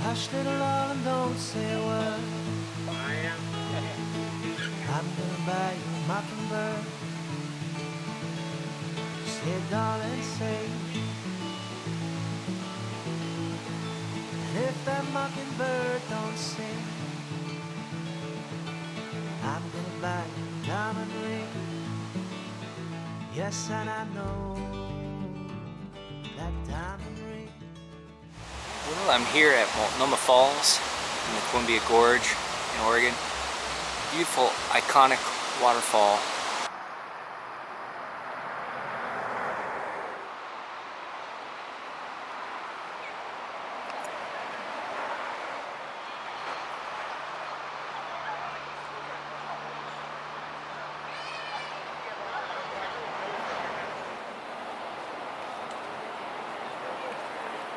Hush, little darling, don't say a word. I'm gonna buy you a mockingbird. Say, darling, say. And if that mockingbird don't sing, I'm gonna buy you a diamond ring. Yes, and I know that diamond ring. Well, I'm here at Multnomah Falls in the Columbia Gorge in Oregon. Beautiful, iconic waterfall.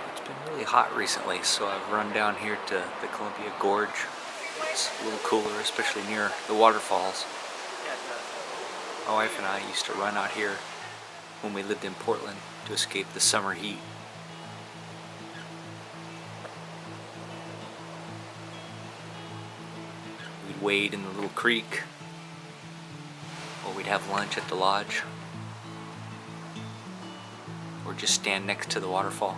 It's been really hot recently, so I've run down here to the Columbia Gorge. It's a little cooler, especially near the waterfalls. My wife and I used to run out here when we lived in Portland to escape the summer heat. We'd wade in the little creek, or we'd have lunch at the lodge, or just stand next to the waterfall.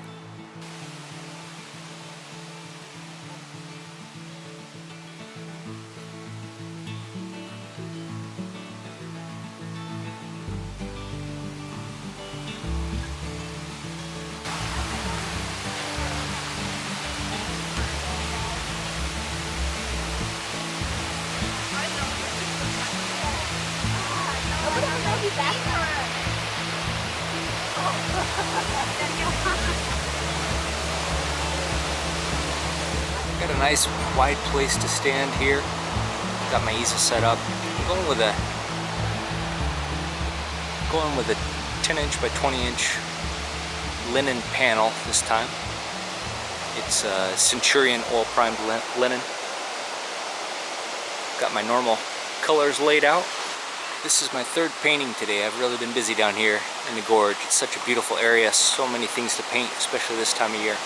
Got a nice wide place to stand here. Got my easel set up. I'm going with a 10-inch by 20-inch linen panel this time. It's a Centurion oil primed linen. Got my normal colors laid out. This is my third painting today. I've really been busy down here in the gorge. It's such a beautiful area, so many things to paint, especially this time of year.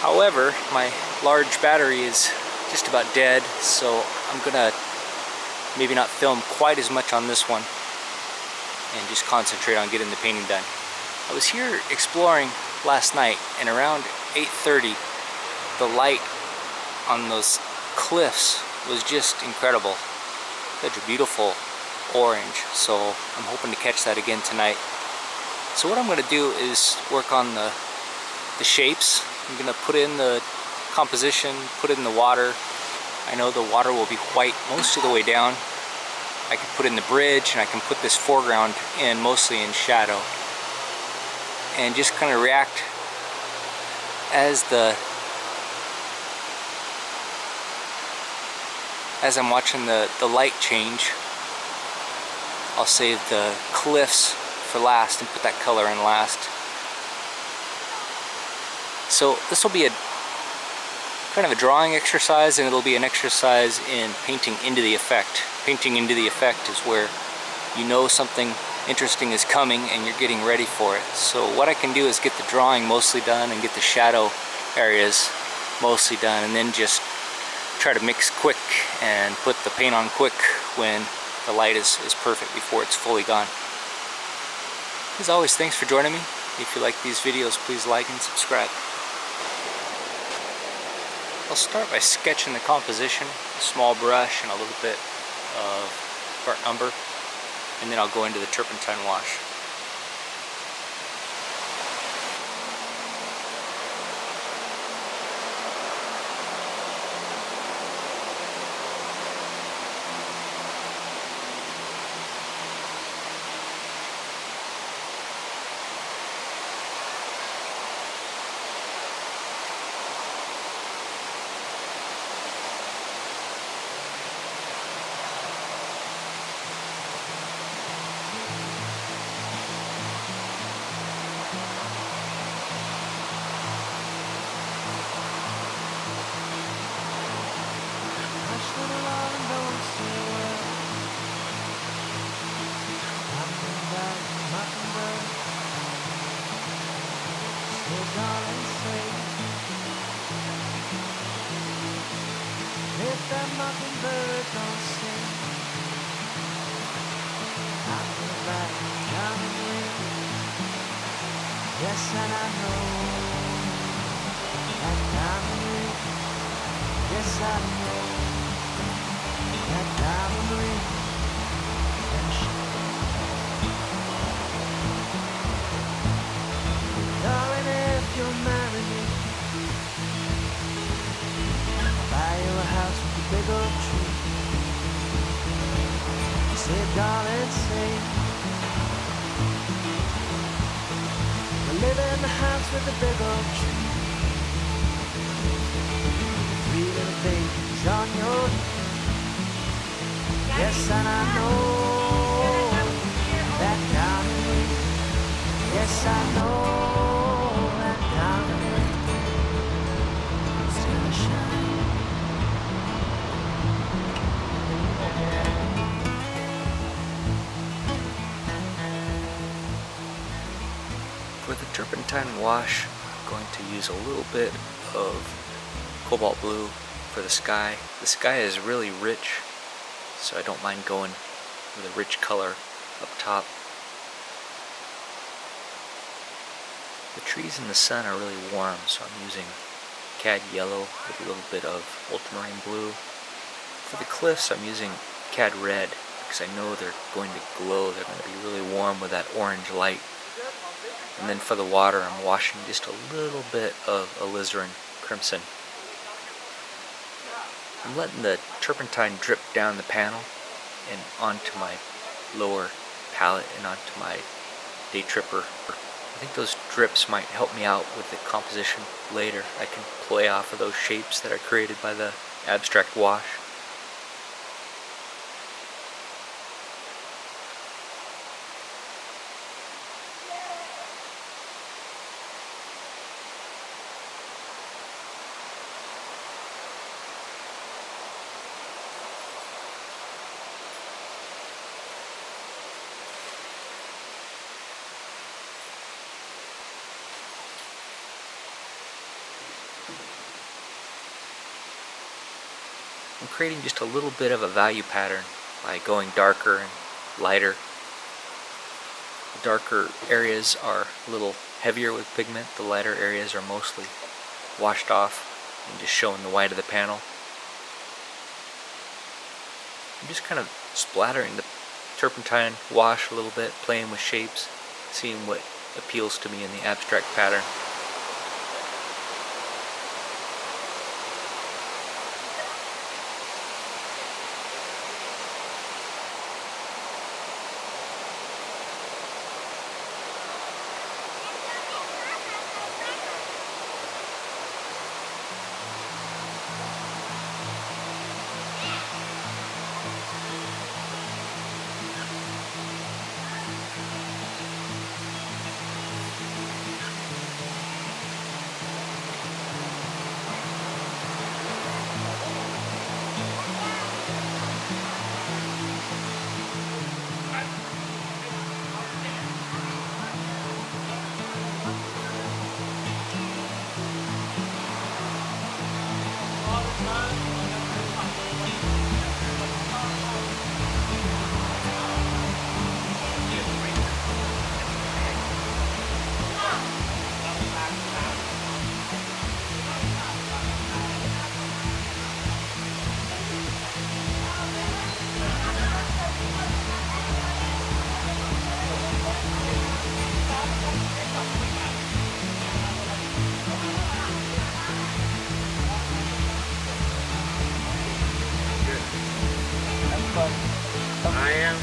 However, my large battery is just about dead, so I'm gonna maybe not film quite as much on this one and just concentrate on getting the painting done. I was here exploring last night, and around 8:30 the light on those cliffs was just incredible. Such a beautiful orange, so I'm hoping to catch that again tonight. So what I'm going to do is work on the shapes. I'm going to put in the composition, put it in the water. I know the water will be white most of the way down. I can put in the bridge, and I can put this foreground in mostly in shadow, and just kind of react as I'm watching the light change. I'll save the cliffs for last and put that color in last. So this will be a kind of a drawing exercise, and it'll be an exercise in painting into the effect. Painting into the effect is where you know something interesting is coming and you're getting ready for it. So what I can do is get the drawing mostly done and get the shadow areas mostly done, and then just try to mix quick and put the paint on quick when the light is perfect before it's fully gone. As always, thanks for joining me. If you like these videos, please like and subscribe. I'll start by sketching the composition, a small brush and a little bit of burnt umber, and then I'll go into the turpentine wash. Say, darling, say, if that mockingbird don't sing, I'm gonna ride a diamond ring. Yes, and I know that diamond ring. Yes, I know that diamond ring can shine. Darling, if you'll marry me, I'll buy you a house with a big oak tree. Say, darling, say, we'll live in the house with a big oak tree. 3 little babies on your knee. Yes, and I know that diamond ring. Yes, I know that diamond ring is gonna shine. For the turpentine wash, I'm going to use a little bit of cobalt blue for the sky. The sky is really rich, so I don't mind going with a rich color up top. The trees in the sun are really warm, so I'm using cad yellow with a little bit of ultramarine blue. For the cliffs, I'm using cad red because I know they're going to glow. They're going to be really warm with that orange light. And then for the water, I'm washing just a little bit of alizarin crimson. I'm letting the turpentine drip down the panel and onto my lower palette and onto my day tripper. I think those drips might help me out with the composition later. I can play off of those shapes that are created by the abstract wash. I'm creating just a little bit of a value pattern by going darker and lighter. The darker areas are a little heavier with pigment. The lighter areas are mostly washed off and just showing the white of the panel. I'm just kind of splattering the turpentine wash a little bit, playing with shapes, seeing what appeals to me in the abstract pattern. I am.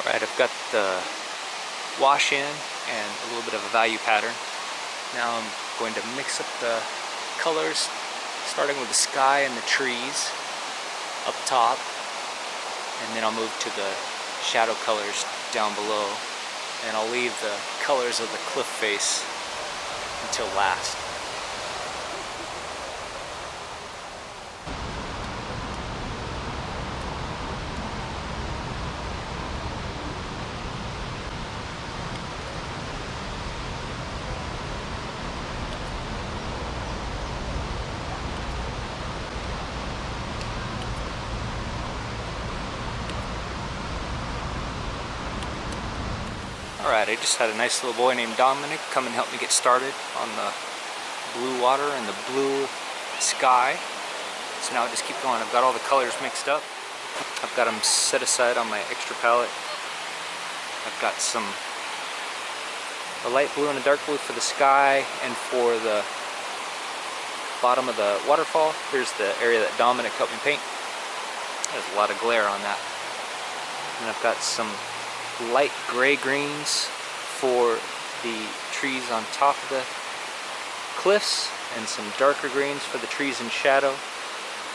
Alright, I've got the wash in and a little bit of a value pattern. Now I'm going to mix up the colors, starting with the sky and the trees up top, and then I'll move to the shadow colors down below, and I'll leave the colors of the cliff face until last. Alright, I just had a nice little boy named Dominic come and help me get started on the blue water and the blue sky. So now I just keep going. I've got all the colors mixed up. I've got them set aside on my extra palette. I've got a light blue and a dark blue for the sky, and for the bottom of the waterfall, here's the area that Dominic helped me paint. There's a lot of glare on that. And I've got some light gray greens for the trees on top of the cliffs, and some darker greens for the trees in shadow,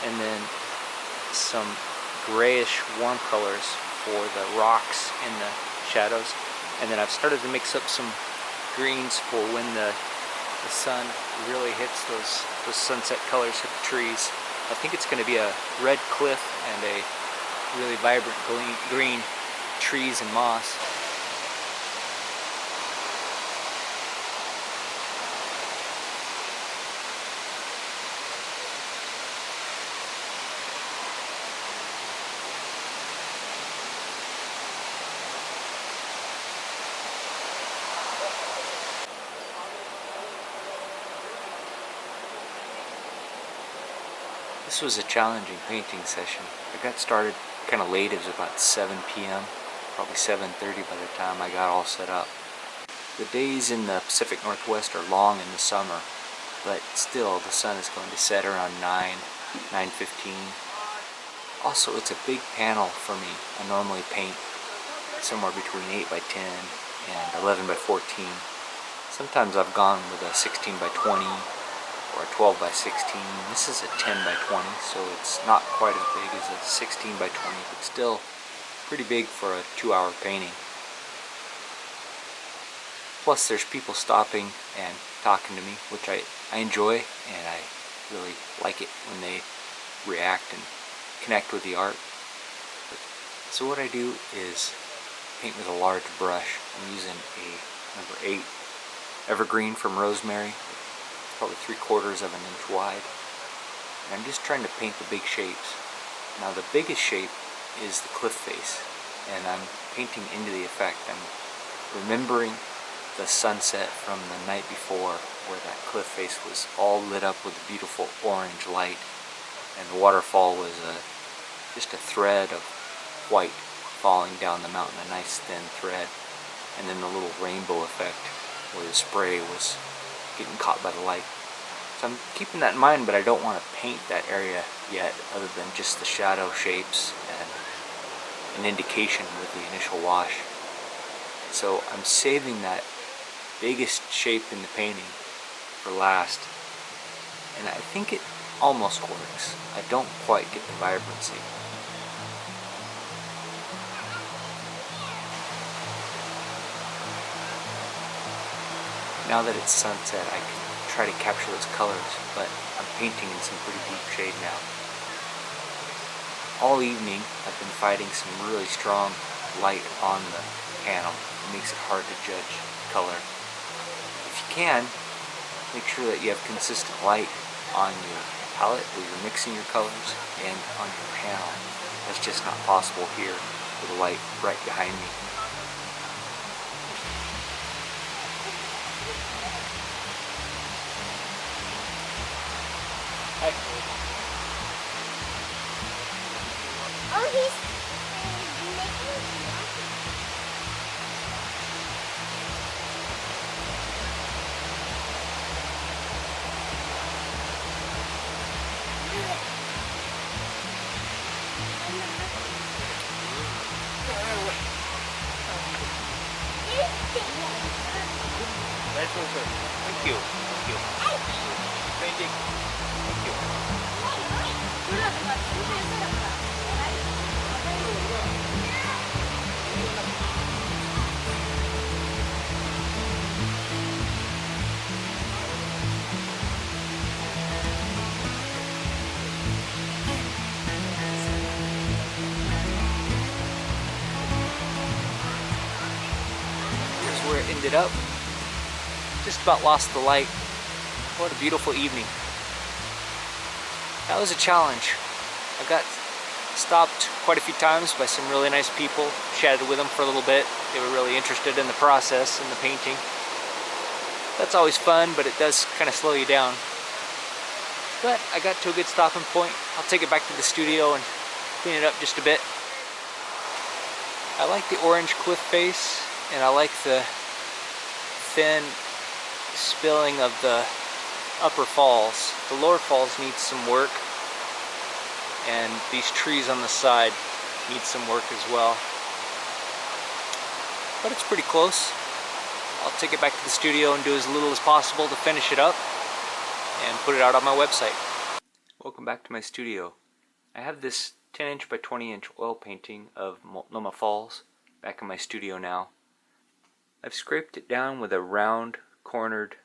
and then some grayish warm colors for the rocks in the shadows. And then I've started to mix up some greens for when the sun really hits those sunset colors hit the trees. I think it's going to be a red cliff and a really vibrant green trees and moss. This was a challenging painting session. I got started kind of late. It was about 7 p.m. Probably 7:30 by the time I got all set up. The days in the Pacific Northwest are long in the summer, but still the sun is going to set around 9:15. Also, it's a big panel for me. I normally paint somewhere between 8 by 10 and 11 by 14. Sometimes I've gone with a 16 by 20 or a 12 by 16. This is a 10 by 20, so it's not quite as big as a 16 by 20, but still pretty big for a 2-hour painting. Plus there's people stopping and talking to me, which I enjoy, and I really like it when they react and connect with the art. So what I do is paint with a large brush. I'm using a number 8 evergreen from Rosemary, probably 3/4 of an inch wide. And I'm just trying to paint the big shapes. Now the biggest shape is the cliff face, and I'm painting into the effect. I'm remembering the sunset from the night before, where that cliff face was all lit up with a beautiful orange light, and the waterfall was just a thread of white falling down the mountain, a nice thin thread, and then the little rainbow effect where the spray was getting caught by the light. So I'm keeping that in mind, but I don't want to paint that area yet, other than just the shadow shapes and an indication with the initial wash. So I'm saving that biggest shape in the painting for last, and I think it almost works. I don't quite get the vibrancy. Now that it's sunset, I can try to capture those colors, but I'm painting in some pretty deep shade now. All evening I've been fighting some really strong light on the panel. It makes it hard to judge color. If you can, make sure that you have consistent light on your palette where you're mixing your colors and on your panel. That's just not possible here with the light right behind me. Oh, he's making Nice one, sir. Thank you. Thank you. Painting. Thank you. Here's where it ended up. Just about lost the light. What a beautiful evening. That was a challenge. I got stopped quite a few times by some really nice people. Chatted with them for a little bit. They were really interested in the process and the painting. That's always fun, but it does kind of slow you down. But I got to a good stopping point. I'll take it back to the studio and clean it up just a bit. I like the orange cliff face, and I like the thin spilling of the upper falls. The lower falls need some work, and these trees on the side need some work as well. But it's pretty close. I'll take it back to the studio and do as little as possible to finish it up and put it out on my website. Welcome back to my studio. I have this 10-inch by 20-inch oil painting of Multnomah Falls back in my studio now. I've scraped it down with a round cornered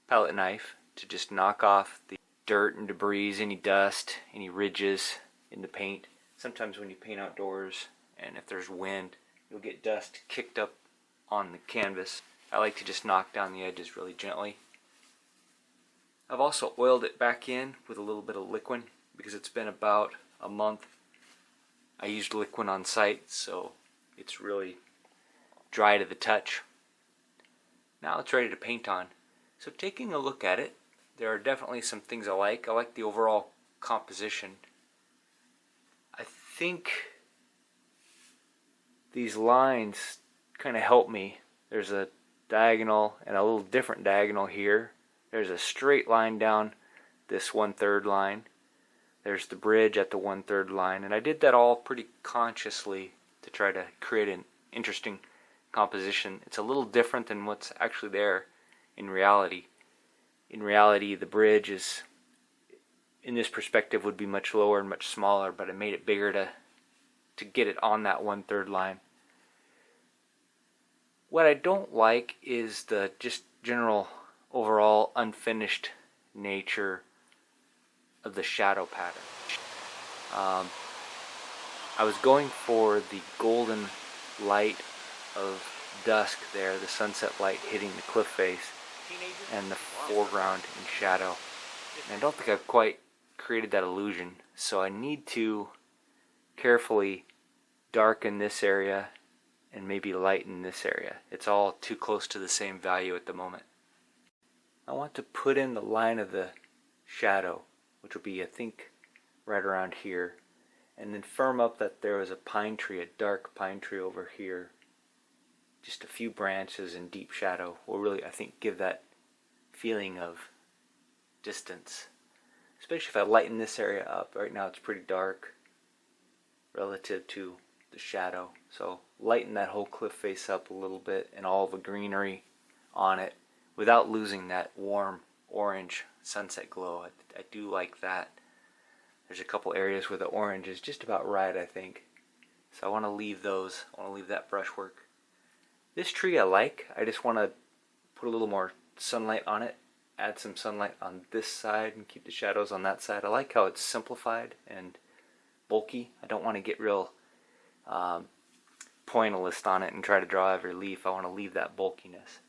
palette knife to just knock off the dirt and debris, any dust, any ridges in the paint. Sometimes when you paint outdoors and if there's wind, you'll get dust kicked up on the canvas. I like to just knock down the edges really gently. I've also oiled it back in with a little bit of liquid because it's been about a month. I used liquid on site, so it's really dry to the touch. Now it's ready to paint on. So taking a look at it, there are definitely some things I like. I like the overall composition. I think these lines kind of help me. There's a diagonal and a little different diagonal here. There's a straight line down this 1/3 line. There's the bridge at the 1/3 line, and I did that all pretty consciously to try to create an interesting composition. It's a little different than what's actually there in reality. In reality, the bridge is, in this perspective, would be much lower and much smaller, but I made it bigger to get it on that 1/3 line. What I don't like is the just general overall unfinished nature of the shadow pattern. I was going for the golden light of dusk there, the sunset light hitting the cliff face, and the foreground in shadow. And I don't think I've quite created that illusion, so I need to carefully darken this area and maybe lighten this area. It's all too close to the same value at the moment. I want to put in the line of the shadow, which will be, I think, right around here, and then firm up that there was a pine tree, a dark pine tree over here. Just a few branches in deep shadow will really, I think, give that feeling of distance. Especially if I lighten this area up. Right now it's pretty dark relative to the shadow. So lighten that whole cliff face up a little bit and all the greenery on it without losing that warm orange sunset glow. I do like that. There's a couple areas where the orange is just about right, I think. So I want to leave those. I want to leave that brushwork. This tree I like. I just want to put a little more sunlight on it. Add some sunlight on this side and keep the shadows on that side. I like how it's simplified and bulky. I don't want to get real pointillist on it and try to draw every leaf. I want to leave that bulkiness.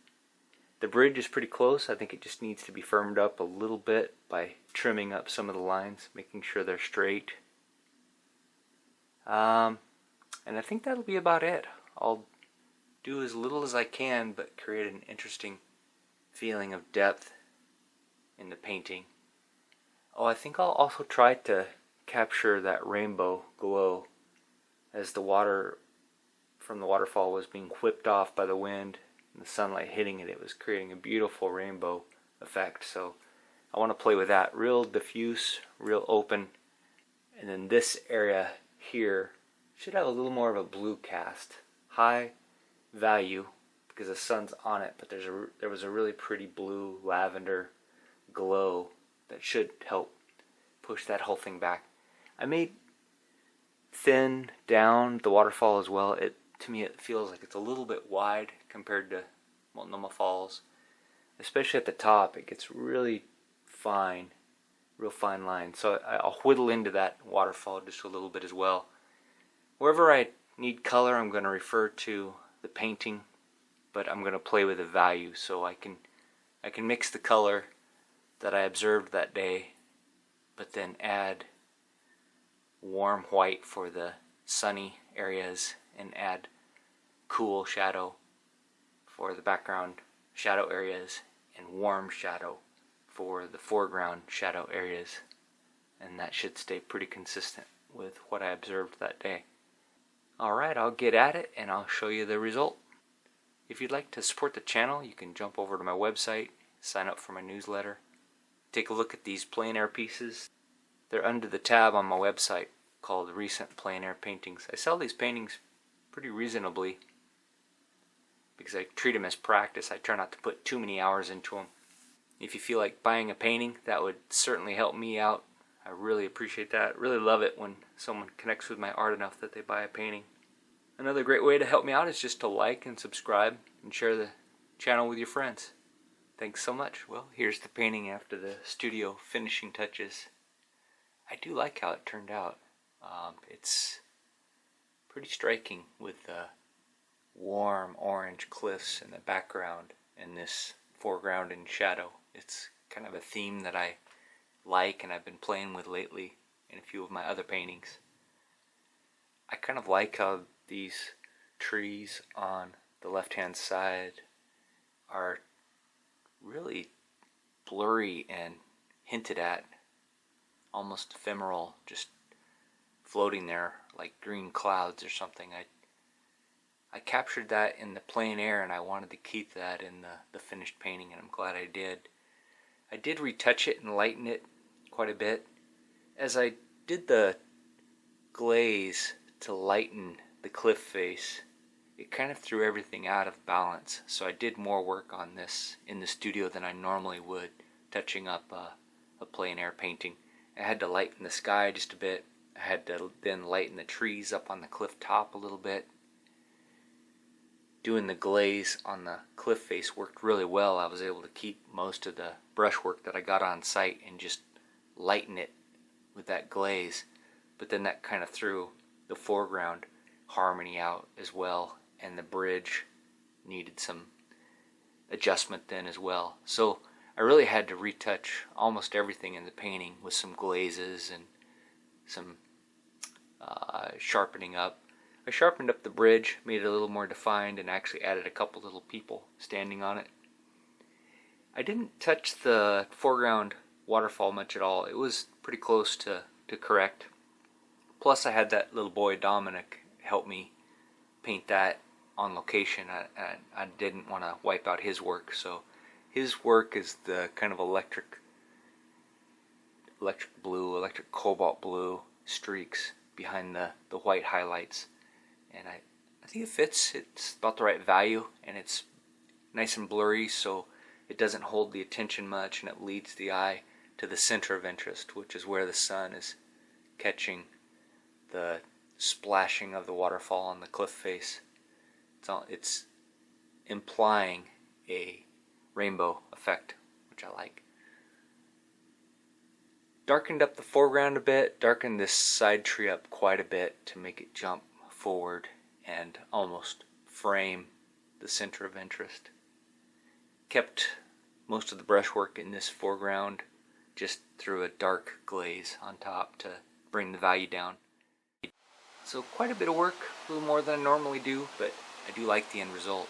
The bridge is pretty close. I think it just needs to be firmed up a little bit by trimming up some of the lines, making sure they're straight. And I think that'll be about it. I'll do as little as I can, but create an interesting feeling of depth in the painting. Oh, I think I'll also try to capture that rainbow glow as the water from the waterfall was being whipped off by the wind and the sunlight hitting it. It was creating a beautiful rainbow effect. So I want to play with that. Real diffuse, real open. And then this area here should have a little more of a blue cast. High value, because the sun's on it, but there was a really pretty blue lavender glow that should help push that whole thing back. I made thin down the waterfall as well. To me it feels like it's a little bit wide compared to Multnomah Falls, especially at the top. It gets really fine, real fine lines. So I'll whittle into that waterfall just a little bit as well. Wherever I need color, I'm going to refer to the painting, but I'm going to play with the value so I can mix the color that I observed that day, but then add warm white for the sunny areas and add cool shadow for the background shadow areas and warm shadow for the foreground shadow areas, and that should stay pretty consistent with what I observed that day. Alright, I'll get at it and I'll show you the result. If you'd like to support the channel, you can jump over to my website, sign up for my newsletter, take a look at these plein air pieces. They're under the tab on my website called Recent Plein Air Paintings. I sell these paintings pretty reasonably because I treat them as practice. I try not to put too many hours into them. If you feel like buying a painting, that would certainly help me out. I really appreciate that. Really love it when someone connects with my art enough that they buy a painting. Another great way to help me out is just to like and subscribe and share the channel with your friends. Thanks so much. Well, here's the painting after the studio finishing touches. I do like how it turned out. It's pretty striking with the warm orange cliffs in the background and this foreground in shadow. It's kind of a theme that I like and I've been playing with lately in a few of my other paintings. I kind of like how these trees on the left hand side are really blurry and hinted at, almost ephemeral, just floating there like green clouds or something. I captured that in the plein air and I wanted to keep that in the finished painting, and I'm glad I did. I did retouch it and lighten it quite a bit. As I did the glaze to lighten the cliff face, it kind of threw everything out of balance. So I did more work on this in the studio than I normally would, touching up a plein air painting. I had to lighten the sky just a bit. I had to then lighten the trees up on the cliff top a little bit. Doing the glaze on the cliff face worked really well. I was able to keep most of the brushwork that I got on site and just lighten it with that glaze, but then that kind of threw the foreground harmony out as well, and the bridge needed some adjustment then as well. So I really had to retouch almost everything in the painting with some glazes and some sharpening up. I sharpened up the bridge, made it a little more defined, and actually added a couple little people standing on it. I didn't touch the foreground waterfall much at all. It was pretty close to correct. Plus I had that little boy Dominic help me paint that on location. I didn't want to wipe out his work, so his work is the kind of electric blue, electric cobalt blue streaks behind the white highlights, and I think it fits. It's about the right value, and it's nice and blurry, so it doesn't hold the attention much, and it leads the eye to the center of interest, which is where the sun is catching the splashing of the waterfall on the cliff face. It's implying a rainbow effect, which I like. Darkened up the foreground a bit, darkened this side tree up quite a bit to make it jump forward and almost frame the center of interest. Kept most of the brushwork in this foreground, just threw a dark glaze on top to bring the value down. So quite a bit of work, a little more than I normally do, but I do like the end result.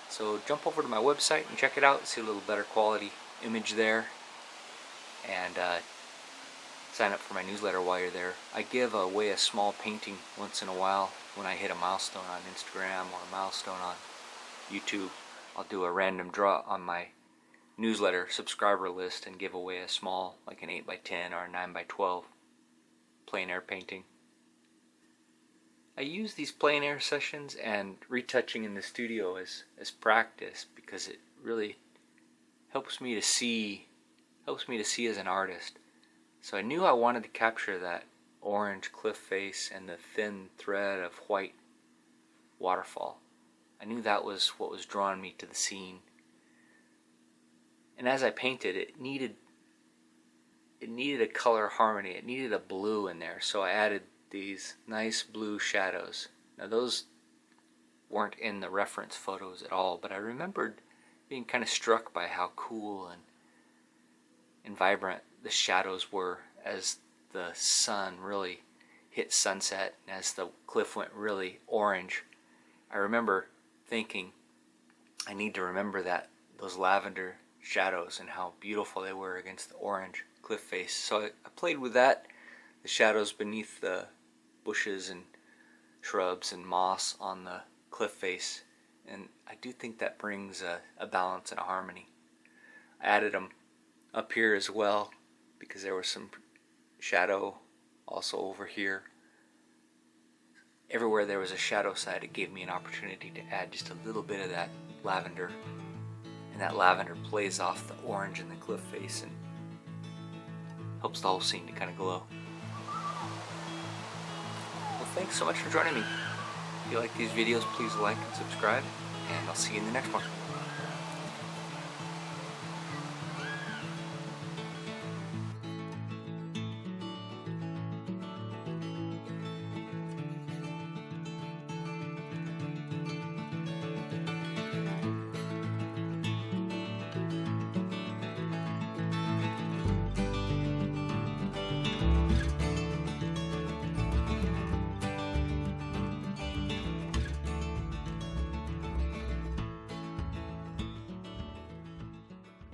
So jump over to my website and check it out, see a little better quality image there, and sign up for my newsletter while you're there. I give away a small painting once in a while when I hit a milestone on Instagram or a milestone on YouTube. I'll do a random draw on my newsletter subscriber list and give away a small, like an 8x10 or a 9x12 plein air painting. I use these plein air sessions and retouching in the studio as practice, because it really helps me to see as an artist. So I knew I wanted to capture that orange cliff face and the thin thread of white waterfall. I knew that was what was drawing me to the scene. And as I painted, it needed a color harmony. It needed a blue in there, so I added these nice blue shadows. Now those weren't in the reference photos at all, but I remembered being kind of struck by how cool and vibrant the shadows were as the sun really hit sunset and as the cliff went really orange. I remember thinking, I need to remember those lavender shadows and how beautiful they were against the orange cliff face. So I played with that, the shadows beneath the bushes and shrubs and moss on the cliff face, and I do think that brings a balance and a harmony. I added them up here as well because there was some shadow also over here. Everywhere there was a shadow side, it gave me an opportunity to add just a little bit of that lavender, and that lavender plays off the orange in the cliff face and helps the whole scene to kind of glow. Well, thanks so much for joining me. If you like these videos, please like and subscribe, and I'll see you in the next one.